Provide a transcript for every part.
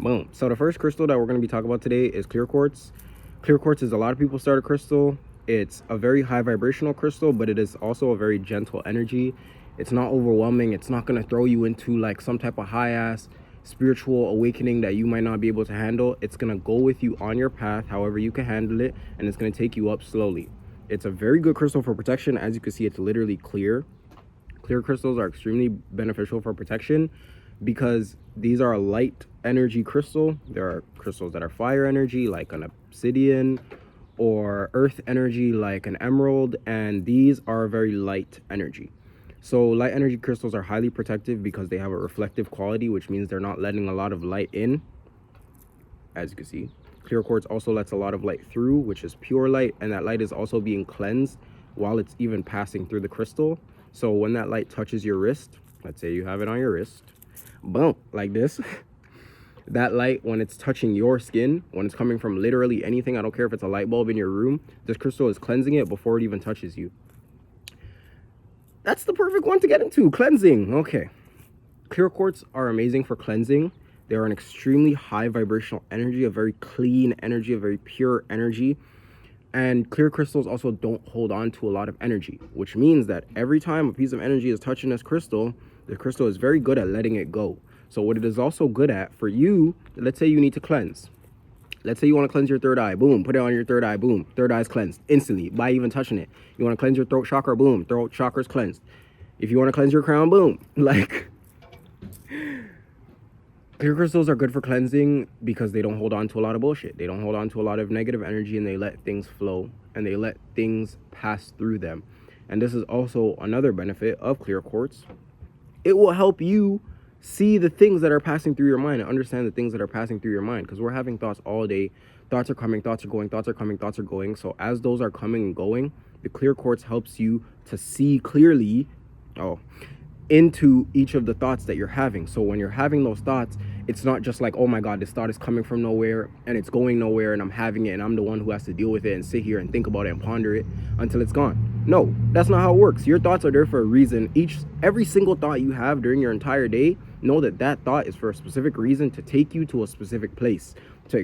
Boom. So the first crystal that we're going to be talking about today is clear quartz. Clear quartz is a lot of people start a crystal. It's a very high vibrational crystal, but it is also a very gentle energy. It's not overwhelming. It's not going to throw you into like some type of high ass spiritual awakening that you might not be able to handle. It's going to go with you on your path however you can handle it, and it's going to take you up slowly. It's a very good crystal for protection. As you can see, it's literally clear. Clear crystals are extremely beneficial for protection because these are a light energy crystal. There are crystals that are fire energy like an obsidian, or earth energy like an emerald, and these are very light energy. So light energy crystals are highly protective because they have a reflective quality, which means they're not letting a lot of light in. As you can see, clear quartz also lets a lot of light through, which is pure light, and that light is also being cleansed while it's even passing through the crystal. So when that light touches your wrist, let's say you have it on your wrist, boom, like this, that light, when it's touching your skin, when it's coming from literally anything, I don't care if it's a light bulb in your room, this crystal is cleansing it before it even touches you. That's the perfect one to get into, cleansing. Okay, clear quartz are amazing for cleansing. They are an extremely high vibrational energy, a very clean energy, a very pure energy. And clear crystals also don't hold on to a lot of energy, which means that every time a piece of energy is touching this crystal, the crystal is very good at letting it go. So what it is also good at for you, let's say you need to cleanse. Let's say you want to cleanse your third eye, boom, put it on your third eye, boom, third eye is cleansed instantly by even touching it. You want to cleanse your throat chakra, boom, throat chakra is cleansed. If you want to cleanse your crown, boom, like... Clear crystals are good for cleansing because they don't hold on to a lot of bullshit. They don't hold on to a lot of negative energy, and they let things flow and they let things pass through them. And this is also another benefit of clear quartz. It will help you see the things that are passing through your mind and understand the things that are passing through your mind, because we're having thoughts all day. Thoughts are coming, thoughts are going, thoughts are coming, thoughts are going. So as those are coming and going, the clear quartz helps you to see clearly into each of the thoughts that you're having. So when you're having those thoughts, it's not just like, oh my God, this thought is coming from nowhere and it's going nowhere and I'm having it and I'm the one who has to deal with it and sit here and think about it and ponder it until it's gone. No, that's not how it works. Your thoughts are there for a reason. Every single thought you have during your entire day, know that that thought is for a specific reason, to take you to a specific place,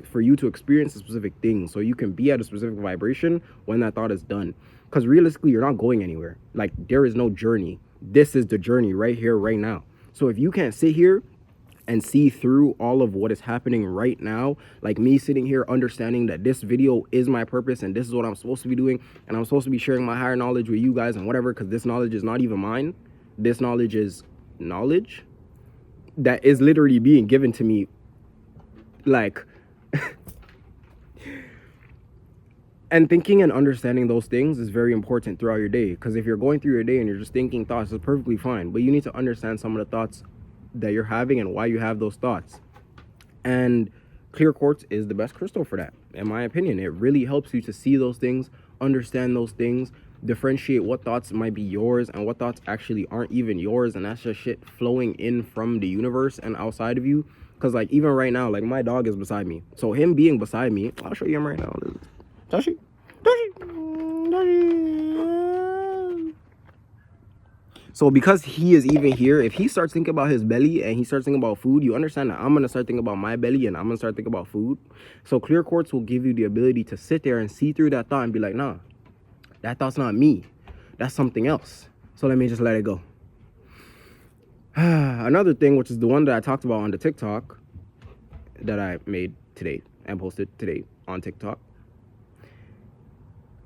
for you to experience a specific thing, so you can be at a specific vibration when that thought is done. Because realistically, you're not going anywhere. Like, there is no journey. This is the journey right here, right now. So if you can't sit here and see through all of what is happening right now, like me sitting here understanding that this video is my purpose and this is what I'm supposed to be doing, and I'm supposed to be sharing my higher knowledge with you guys and whatever, because this knowledge is not even mine. This knowledge is knowledge that is literally being given to me, like... And thinking and understanding those things is very important throughout your day, because if you're going through your day and you're just thinking thoughts, it's perfectly fine, but you need to understand some of the thoughts that you're having and why you have those thoughts. And clear quartz is the best crystal for that, in my opinion. It really helps you to see those things, understand those things, differentiate what thoughts might be yours and what thoughts actually aren't even yours, and that's just shit flowing in from the universe and outside of you. Because like even right now, like my dog is beside me, so him being beside me, I'll show you him right now. Toshi. So because he is even here, if he starts thinking about his belly and he starts thinking about food, you understand that I'm going to start thinking about my belly and I'm going to start thinking about food. So clear quartz will give you the ability to sit there and see through that thought and be like, nah, that thought's not me. That's something else. So let me just let it go. Another thing, which is the one that I talked about on the TikTok that I made today and posted today on TikTok.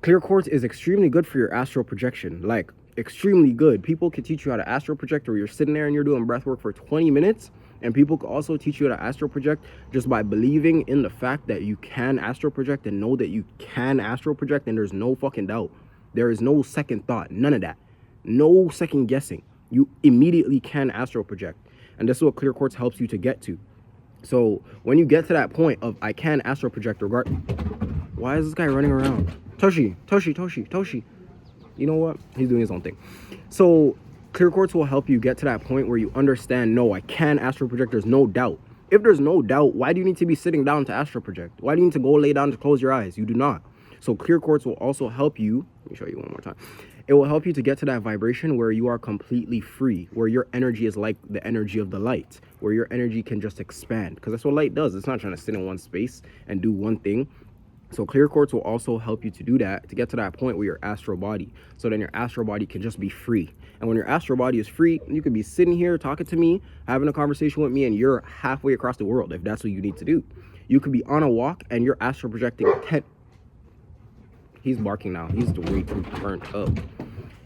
Clear quartz is extremely good for your astral projection, like extremely good. People can teach you how to astral project, or you're sitting there and you're doing breath work for 20 minutes. And people can also teach you how to astral project just by believing in the fact that you can astral project, and know that you can astral project. And there's no fucking doubt. There is no second thought, none of that. No second guessing. You immediately can astral project. And this is what clear quartz helps you to get to. So when you get to that point of I can astral project, why is this guy running around? Toshi. You know what? He's doing his own thing. So clear quartz will help you get to that point where you understand, no, I can astral project. There's no doubt. If there's no doubt, why do you need to be sitting down to astral project? Why do you need to go lay down to close your eyes? You do not. So clear quartz will also help you. Let me show you one more time. It will help you to get to that vibration where you are completely free, where your energy is like the energy of the light, where your energy can just expand, because that's what light does. It's not trying to sit in one space and do one thing. So clear quartz will also help you to do that, to get to that point where your astral body, so then your astral body can just be free. And when your astral body is free, you could be sitting here talking to me, having a conversation with me, and you're halfway across the world, if that's what you need to do. You could be on a walk and you're astral projecting 10. He's barking now. He's way too burnt up.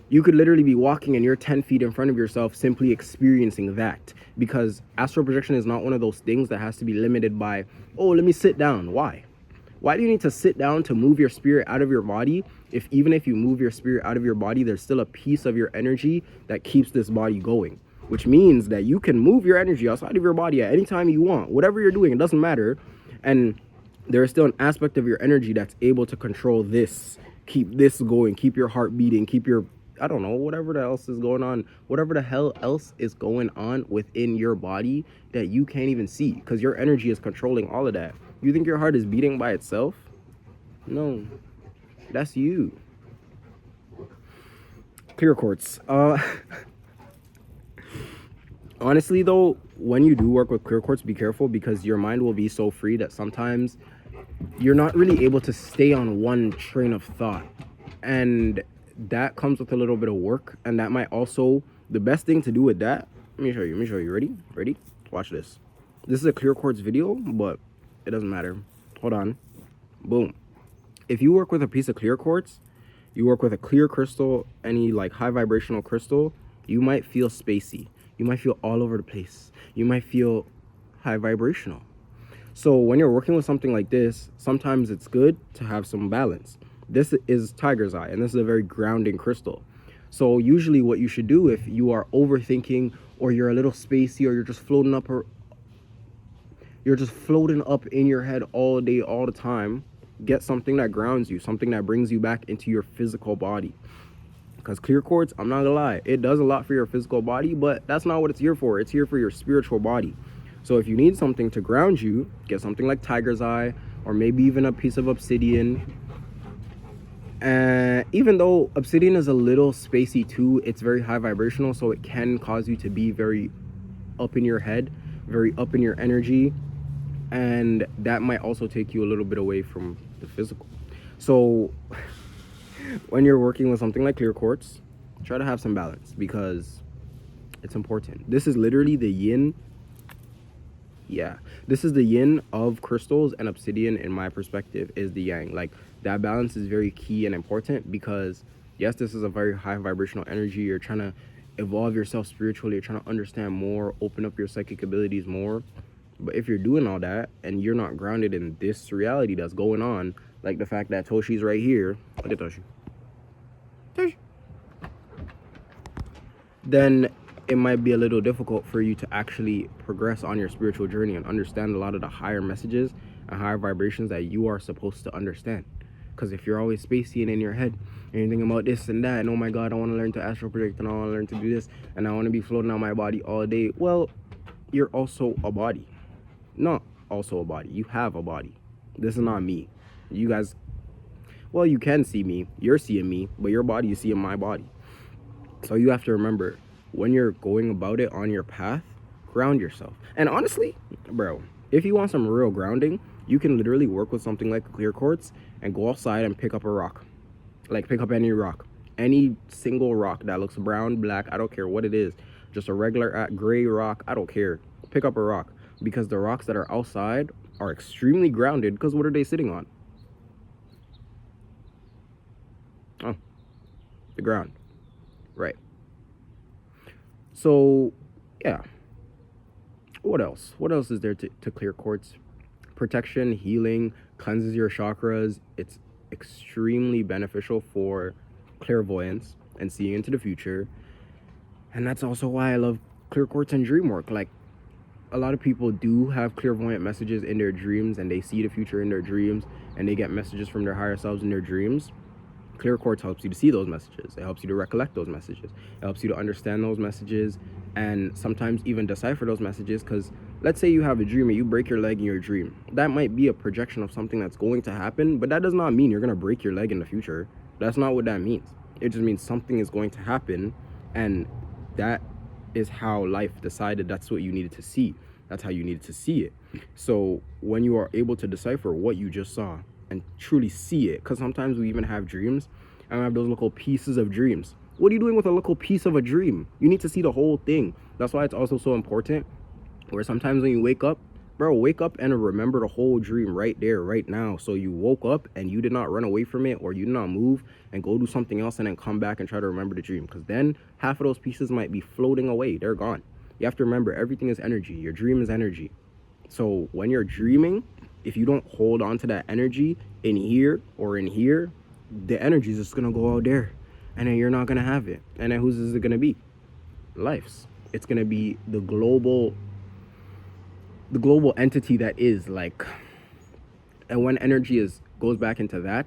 You could literally be walking and you're 10 feet in front of yourself, simply experiencing that. Because astral projection is not one of those things that has to be limited by, oh, let me sit down. Why? Why do you need to sit down to move your spirit out of your body? If even if you move your spirit out of your body, there's still a piece of your energy that keeps this body going, which means that you can move your energy outside of your body at any time you want. Whatever you're doing, it doesn't matter. And there is still an aspect of your energy that's able to control this, keep this going, keep your heart beating, keep your, I don't know, whatever the else is going on, whatever the hell else is going on within your body that you can't even see, because your energy is controlling all of that. You think your heart is beating by itself? No, that's you. Clear quartz. Honestly though, when you do work with clear quartz, be careful, because your mind will be so free that sometimes you're not really able to stay on one train of thought. And that comes with a little bit of work. And that might also, the best thing to do with that, let me show you. Ready? Watch this. This is a clear quartz video, but it doesn't matter. Hold on. Boom. If you work with a piece of clear quartz, you work with a clear crystal, any like high vibrational crystal, you might feel spacey. You might feel all over the place. You might feel high vibrational. So when you're working with something like this, sometimes it's good to have some balance. This is tiger's eye, and this is a very grounding crystal. So usually what you should do if you are overthinking, or you're a little spacey, or you're just floating up in your head all day, all the time, get something that grounds you, something that brings you back into your physical body. Because clear quartz, I'm not gonna lie, it does a lot for your physical body, but that's not what it's here for. It's here for your spiritual body. So if you need something to ground you, get something like tiger's eye, or maybe even a piece of obsidian. And even though obsidian is a little spacey too, it's very high vibrational, so it can cause you to be very up in your head, very up in your energy, and that might also take you a little bit away from the physical. So when you're working with something like clear quartz, try to have some balance, because it's important. This is literally the yin. Yeah, this is the yin of crystals, and obsidian, in my perspective, is the yang. Like, that balance is very key and important, because yes, this is a very high vibrational energy. You're trying to evolve yourself spiritually, you're trying to understand more, open up your psychic abilities more. But if you're doing all that and you're not grounded in this reality that's going on, like the fact that Toshi's right here, look at Toshi, then it might be a little difficult for you to actually progress on your spiritual journey and understand a lot of the higher messages and higher vibrations that you are supposed to understand. Because if you're always spacey and in your head and you're thinking about this and that, and oh my god, I want to learn to astral project, and I want to learn to do this, and I want to be floating on my body all day, well, you're also a body. Not also a body, you have a body. This is not me. You guys, well, you can see me, you're seeing me, but your body is seeing my body. So you have to remember, when you're going about it on your path, ground yourself. And honestly, bro, if you want some real grounding, you can literally work with something like clear quartz and go outside and pick up a rock. Like, pick up any rock, any single rock that looks brown, black, I don't care what it is, just a regular gray rock, I don't care. Pick up a rock, because the rocks that are outside are extremely grounded, because what are they sitting on? Oh, the ground, right? So yeah, what else is there to clear quartz? Protection, healing, cleanses your chakras. It's extremely beneficial for clairvoyance and seeing into the future. And that's also why I love clear quartz and dream work. Like, a lot of people do have clairvoyant messages in their dreams, and they see the future in their dreams, and they get messages from their higher selves in their dreams. Clear quartz helps you to see those messages. It helps you to recollect those messages. It helps you to understand those messages, and sometimes even decipher those messages. Because let's say you have a dream and you break your leg in your dream. That might be a projection of something that's going to happen, but that does not mean you're going to break your leg in the future. That's not what that means. It just means something is going to happen, and that is how life decided that's what you needed to see. That's how you needed to see it. So when you are able to decipher what you just saw and truly see it, because sometimes we even have dreams and we have those little pieces of dreams. What are you doing with a little piece of a dream? You need to see the whole thing. That's why it's also so important where sometimes when you wake up, bro, wake up and remember the whole dream right there, right now. So you woke up and you did not run away from it, or you did not move and go do something else and then come back and try to remember the dream. Because then half of those pieces might be floating away. They're gone. You have to remember, everything is energy. Your dream is energy. So when you're dreaming, if you don't hold on to that energy in here or in here, the energy is just going to go out there. And then you're not going to have it. And then whose is it going to be? Life's. It's going to be the global entity that is, like. And when energy goes back into that,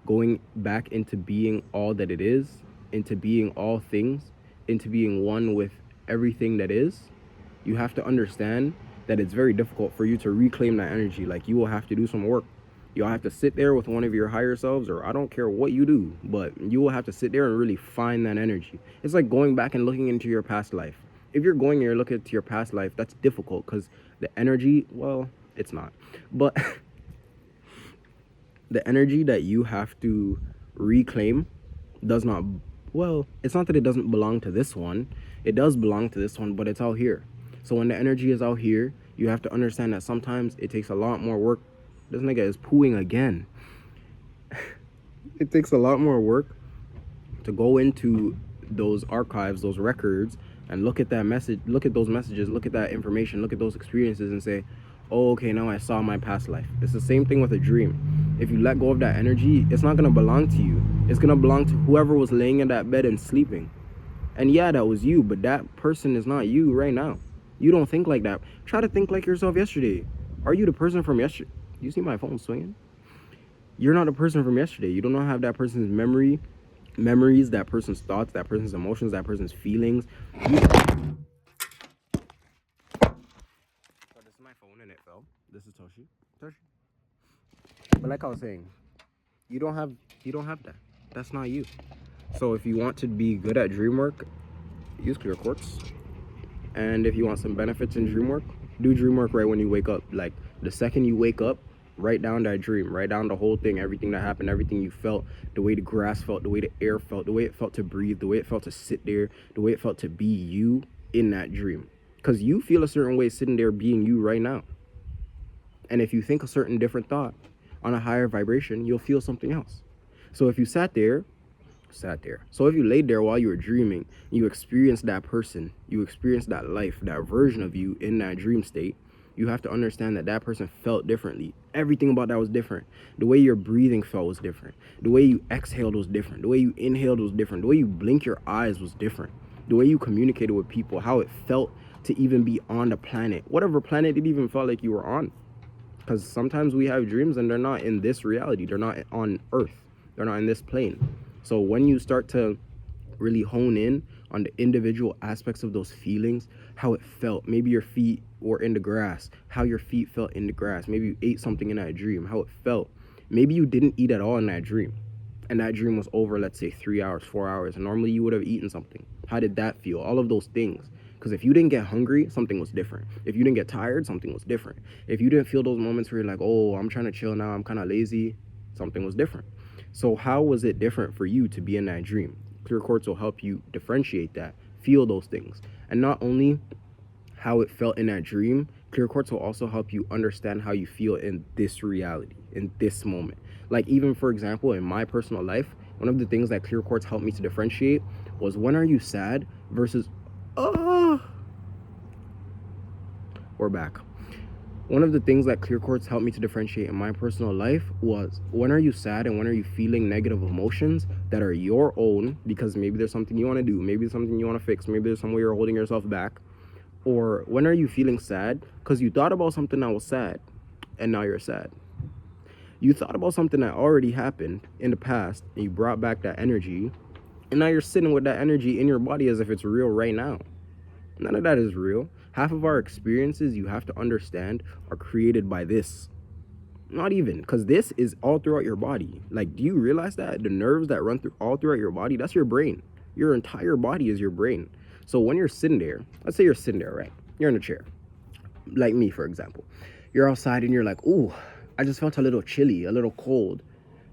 going back into being all that it is, into being all things, into being one with everything that is, you have to understand that it's very difficult for you to reclaim that energy. Like, you will have to do some work. You'll have to sit there with one of your higher selves, or I don't care what you do, but you will have to sit there and really find that energy. It's like going back and looking into your past life. If you're going there looking into your past life, that's difficult because the energy, well, it's not. But the energy that you have to reclaim does not, well, it's not that it doesn't belong to this one. It does belong to this one, but it's out here. So when the energy is out here, you have to understand that sometimes it takes a lot more work. This nigga is pooing again. It takes a lot more work to go into those archives, those records, and look at that message, look at those messages, look at that information, look at those experiences and say, oh, okay, now I saw my past life. It's the same thing with a dream. If you let go of that energy, it's not going to belong to you. It's going to belong to whoever was laying in that bed and sleeping. And yeah, that was you, but that person is not you right now. You don't think like that. Try to think like yourself yesterday. Are you the person from yesterday? You see my phone swinging? You're not the person from yesterday. You don't have that person's memories, that person's thoughts, that person's emotions, that person's feelings. So this is my phone and it fell. This is Toshi. But like I was saying, you don't have that. That's not you. So if you want to be good at dream work, use clear quartz. And if you want some benefits in dream work, do dream work right when you wake up. Like the second you wake up, write down that dream, write down the whole thing, everything that happened, everything you felt, the way the grass felt, the way the air felt, the way it felt to breathe, the way it felt to sit there, the way it felt to be you in that dream. Because you feel a certain way sitting there being you right now. And if you think a certain different thought on a higher vibration, you'll feel something else. So if you sat there. So if you laid there while you were dreaming, you experienced that person, you experienced that life, that version of you in that dream state, you have to understand that that person felt differently. Everything about that was different. The way your breathing felt was different. The way you exhaled was different. The way you inhaled was different. The way you blink your eyes was different. The way you communicated with people, how it felt to even be on the planet, whatever planet it even felt like you were on. Because sometimes we have dreams and they're not in this reality. They're not on Earth. They're not in this plane. So when you start to really hone in on the individual aspects of those feelings, how it felt, maybe your feet were in the grass, how your feet felt in the grass, maybe you ate something in that dream, how it felt. Maybe you didn't eat at all in that dream, and that dream was over, let's say 3 hours, 4 hours. Normally you would have eaten something. How did that feel? All of those things. Because if you didn't get hungry, something was different. If you didn't get tired, something was different. If you didn't feel those moments where you're like, oh, I'm trying to chill now, I'm kind of lazy, something was different. So how was it different for you to be in that dream? Clear quartz will help you differentiate that, feel those things. And not only how it felt in that dream, clear quartz will also help you understand how you feel in this reality, in this moment. Like even, for example, in my personal life, one of the things that clear quartz helped me to differentiate was when are you sad versus, we're back. One of the things that clear quartz helped me to differentiate in my personal life was when are you sad and when are you feeling negative emotions that are your own, because maybe there's something you want to do, maybe there's something you want to fix, maybe there's some way you're holding yourself back. Or when are you feeling sad because you thought about something that was sad and now you're sad. You thought about something that already happened in the past and you brought back that energy, and now you're sitting with that energy in your body as if it's real right now. None of that is real. Half of our experiences, you have to understand, are created by this. Not even, because this is all throughout your body. Like, do you realize that the nerves that run through all throughout your body, that's your brain. Your entire body is your brain. So when you're sitting there, let's say you're sitting there, right? You're in a chair, like me, for example. You're outside and you're like, ooh, I just felt a little chilly, a little cold.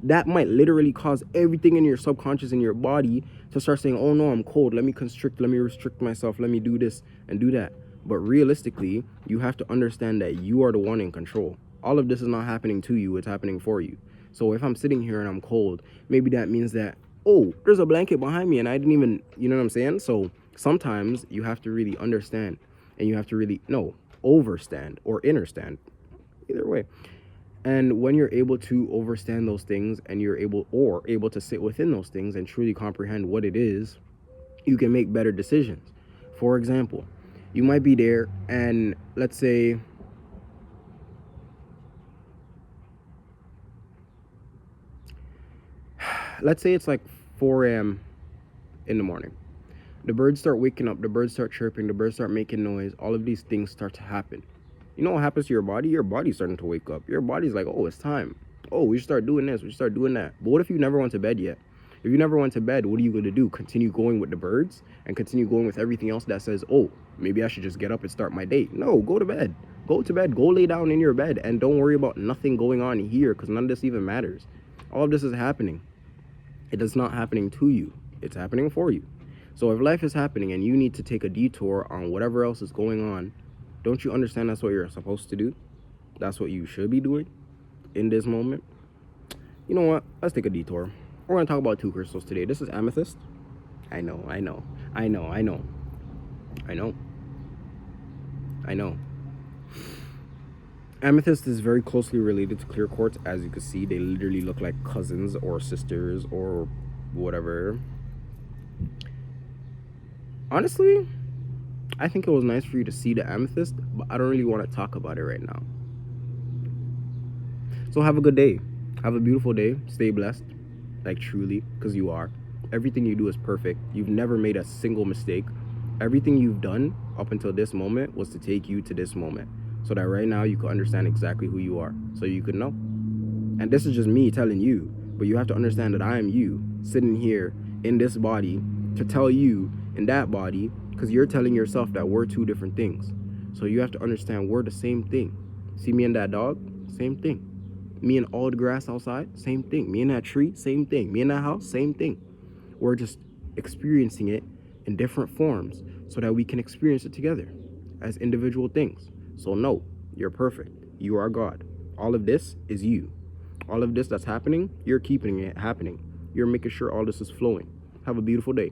That might literally cause everything in your subconscious in your body to start saying, oh no, I'm cold. Let me constrict, let me restrict myself. Let me do this and do that. But realistically, you have to understand that you are the one in control. All of this is not happening to you. It's happening for you. So if I'm sitting here and I'm cold, maybe that means that, oh, there's a blanket behind me and I didn't even, you know what I'm saying? So sometimes you have to really understand, and you have to really, no, overstand or understand, either way. And when you're able to overstand those things and you're able to sit within those things and truly comprehend what it is, you can make better decisions. For example, you might be there and let's say it's like 4 a.m. in the morning. The birds start waking up, the birds start chirping, the birds start making noise. All of these things start to happen. You know what happens to your body? Your body's starting to wake up. Your body's like, oh, it's time. Oh, we should start doing this. We should start doing that. But what if you never went to bed yet? If you never went to bed, what are you going to do? Continue going with the birds and continue going with everything else that says, oh, maybe I should just get up and start my day. No, go to bed. Go to bed. Go lay down in your bed and don't worry about nothing going on here, because none of this even matters. All of this is happening. It is not happening to you. It's happening for you. So if life is happening and you need to take a detour on whatever else is going on, don't you understand that's what you're supposed to do? That's what you should be doing in this moment. You know what? Let's take a detour. We're going to talk about two crystals today. This is amethyst. I know. Amethyst is very closely related to clear quartz. As you can see, they literally look like cousins or sisters or whatever. Honestly, I think it was nice for you to see the amethyst, but I don't really want to talk about it right now. So have a good day. Have a beautiful day. Stay blessed. Like, truly, because you are. Everything you do is perfect. You've never made a single mistake. Everything you've done up until this moment was to take you to this moment, so that right now you can understand exactly who you are, so you can know. And this is just me telling you, but you have to understand that I am you, sitting here in this body to tell you in that body, because you're telling yourself that we're two different things. So you have to understand we're the same thing. See me and that dog? Same thing. Me and all the grass outside? Same thing. Me and that tree? Same thing. Me and that house? Same thing. We're just experiencing it in different forms so that we can experience it together as individual things. So no, you're perfect. You are God. All of this is you. All of this that's happening, you're keeping it happening. You're making sure all this is flowing. Have a beautiful day.